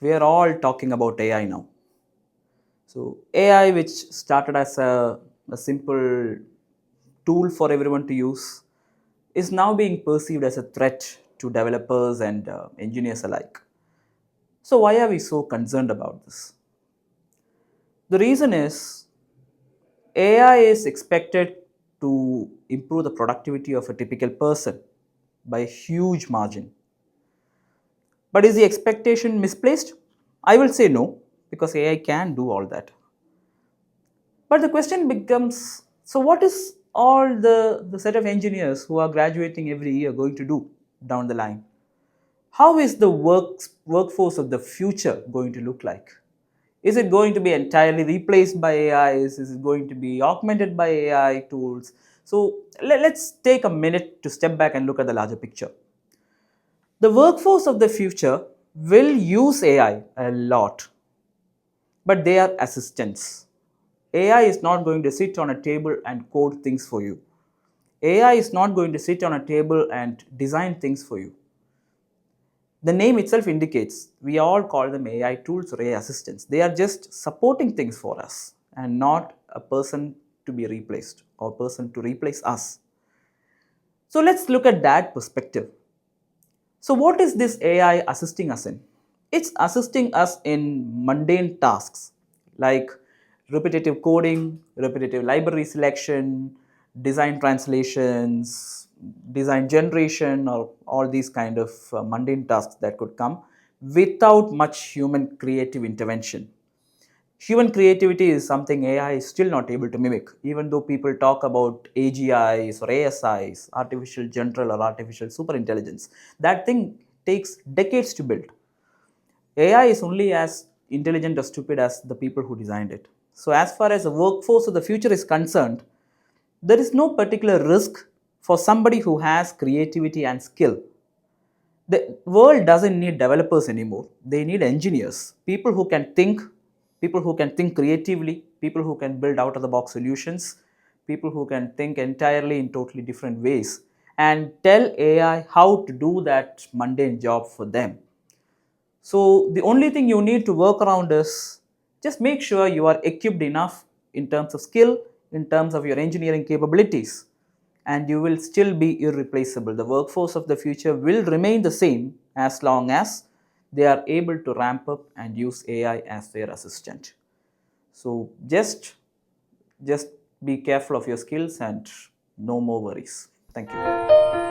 We are all talking about AI now. So, AI, which started as a simple tool for everyone to use, is now being perceived as a threat to developers and engineers alike. So, why are we so concerned about this? The reason is AI is expected to improve the productivity of a typical person by a huge margin. But is the expectation misplaced? I will say no, because AI can do all that. But the question becomes, so what is all the set of engineers who are graduating every year going to do down the line? How is the workforce of the future going to look like? Is it going to be entirely replaced by AI? Is it going to be augmented by AI tools? So let's take a minute to step back and look at the larger picture. The workforce of the future will use AI a lot, but they are assistants. AI is not going to sit on a table and code things for you. AI is not going to sit on a table and design things for you. The name itself indicates we all call them AI tools or AI assistants. They are just supporting things for us and not a person to be replaced or person to replace us. So let's look at that perspective. So, what is this AI assisting us in? It's assisting us in mundane tasks like repetitive coding, repetitive library selection, design translations, design generation, or all these kind of mundane tasks that could come without much human creative intervention. Human creativity is something AI is still not able to mimic, even though people talk about AGIs or ASIs, artificial general or artificial superintelligence. That thing takes decades to build. AI is only as intelligent or stupid as the people who designed it. So, as far as the workforce of the future is concerned, there is no particular risk for somebody who has creativity and skill. The world doesn't need developers anymore. They need engineers, people who can think creatively, people who can build out of the box solutions, people who can think entirely in totally different ways and tell AI how to do that mundane job for them. So the only thing you need to work around is just make sure you are equipped enough in terms of skill, in terms of your engineering capabilities, and you will still be irreplaceable. The workforce of the future will remain the same as long as they are able to ramp up and use AI as their assistant. So just be careful of your skills and no more worries. Thank you.